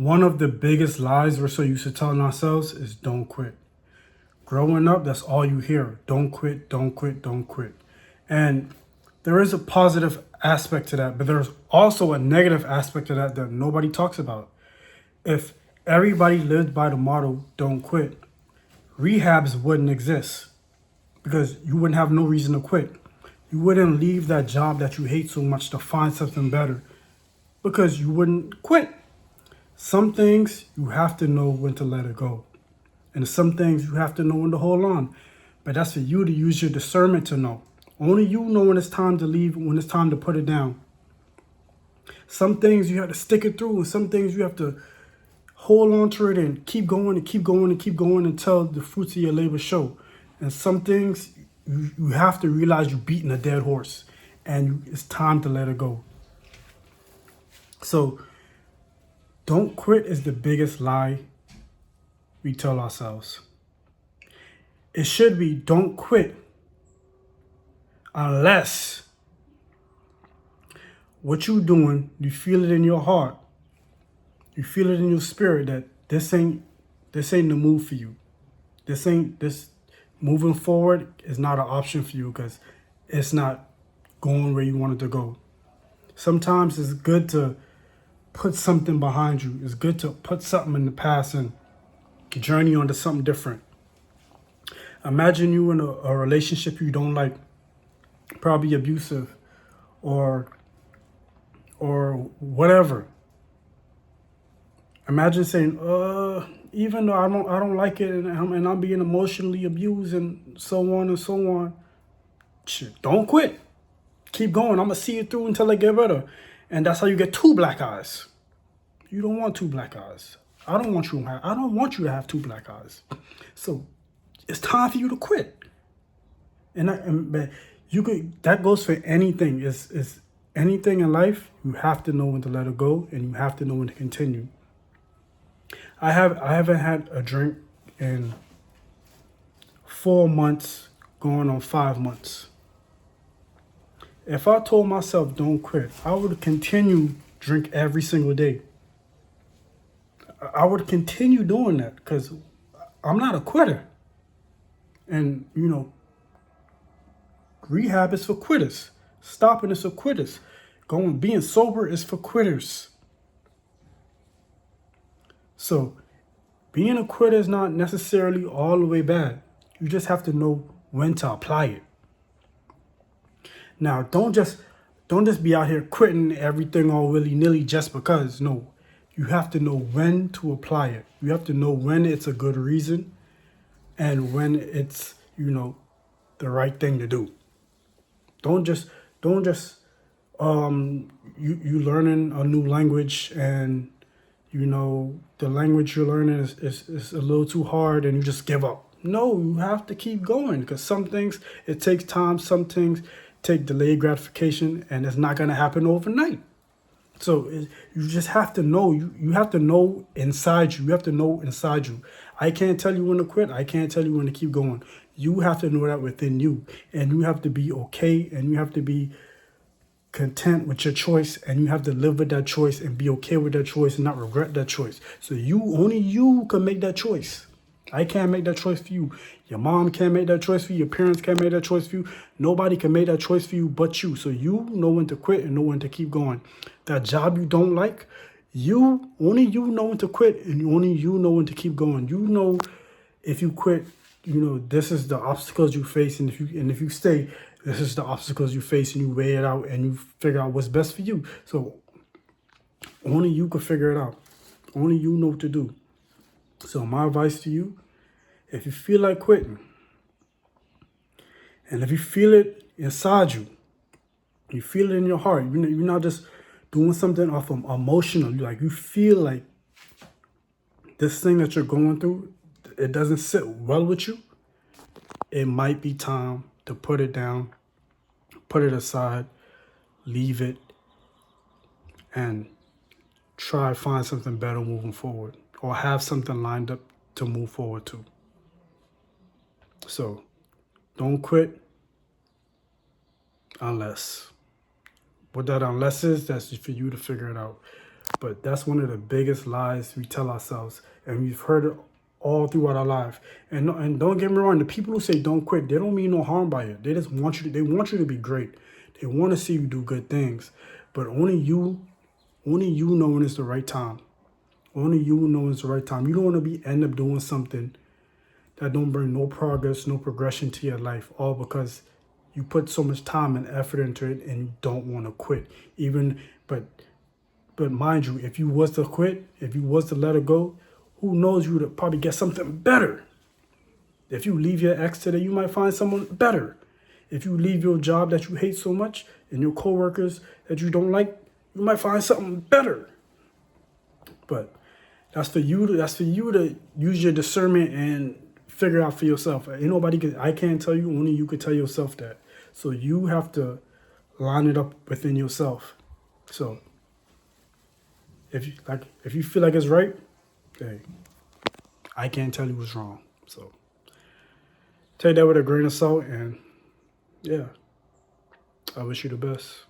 One of the biggest lies we're so used to telling ourselves is don't quit. Growing up, that's all you hear. Don't quit, don't quit, don't quit. And there is a positive aspect to that, but there's also a negative aspect to that that nobody talks about. If everybody lived by the motto, don't quit, rehabs wouldn't exist because you wouldn't have no reason to quit. You wouldn't leave that job that you hate so much to find something better because you wouldn't quit. Some things you have to know when to let it go. And some things you have to know when to hold on. But that's for you to use your discernment to know. Only you know when it's time to leave, when it's time to put it down. Some things you have to stick it through, and some things you have to hold on to it and keep going and keep going and keep going until the fruits of your labor show. And some things you have to realize you're beating a dead horse and it's time to let it go. So don't quit is the biggest lie we tell ourselves. It should be don't quit unless what you're doing, you feel it in your heart, you feel it in your spirit that this ain't the move for you. This moving forward is not an option for you because it's not going where you want it to go. Sometimes it's good to put something behind you. It's good to put something in the past and journey on to something different. Imagine you in a relationship you don't like, probably abusive or whatever. Imagine saying, even though I don't like it and I'm being emotionally abused and so on and so on. Shit, don't quit. Keep going. I'm gonna see it through until I get better. And that's how you get two black eyes. You don't want two black eyes. I don't want you to have two black eyes. So it's time for you to quit. But that goes for anything. It's anything in life. You have to know when to let it go, and you have to know when to continue. I haven't had a drink in 4 months, going on 5 months. If I told myself don't quit, I would continue drink every single day. I would continue doing that because I'm not a quitter. And rehab is for quitters. Stopping is for quitters. Being sober is for quitters. So being a quitter is not necessarily all the way bad. You just have to know when to apply it. Now, don't just be out here quitting everything all willy-nilly just because. No, you have to know when to apply it. You have to know when it's a good reason and when it's, the right thing to do. Don't just you learning a new language and the language you're learning is a little too hard and you just give up. No, you have to keep going because some things it takes time, some things take delayed gratification, and it's not going to happen overnight. So you just have to know. You have to know inside you. You have to know inside you. I can't tell you when to quit. I can't tell you when to keep going. You have to know that within you, and you have to be okay, and you have to be content with your choice, and you have to live with that choice and be okay with that choice and not regret that choice. So only you can make that choice. I can't make that choice for you. Your mom can't make that choice for you. Your parents can't make that choice for you. Nobody can make that choice for you but you. So you know when to quit and know when to keep going. That job you don't like, only you know when to quit and only you know when to keep going. You know if you quit, this is the obstacles you face, and if you stay, this is the obstacles you face, and you weigh it out and you figure out what's best for you. So only you can figure it out. Only you know what to do. So my advice to you, if you feel like quitting, and if you feel it inside you, you feel it in your heart, you're not just doing something off of emotional, you feel like this thing that you're going through, it doesn't sit well with you, it might be time to put it down, put it aside, leave it, and try to find something better moving forward, or have something lined up to move forward to. So don't quit unless. What that unless is, that's for you to figure it out. But that's one of the biggest lies we tell ourselves, and we've heard it all throughout our life. And don't get me wrong, the people who say don't quit, they don't mean no harm by it. They just want you. They want you to be great. They want to see you do good things. But only you know when it's the right time. Only you know when it's the right time. You don't want to end up doing something that don't bring no progress, no progression to your life, all because you put so much time and effort into it and you don't want to quit. But mind you, if you was to quit, if you was to let it go, who knows, you would probably get something better. If you leave your ex today, you might find someone better. If you leave your job that you hate so much and your coworkers that you don't like, you might find something better. But that's for you to use your discernment and figure out for yourself. I can't tell you, only you could tell yourself that. So you have to line it up within yourself. So if you feel like it's right, hey, I can't tell you what's wrong. So take that with a grain of salt, and yeah, I wish you the best.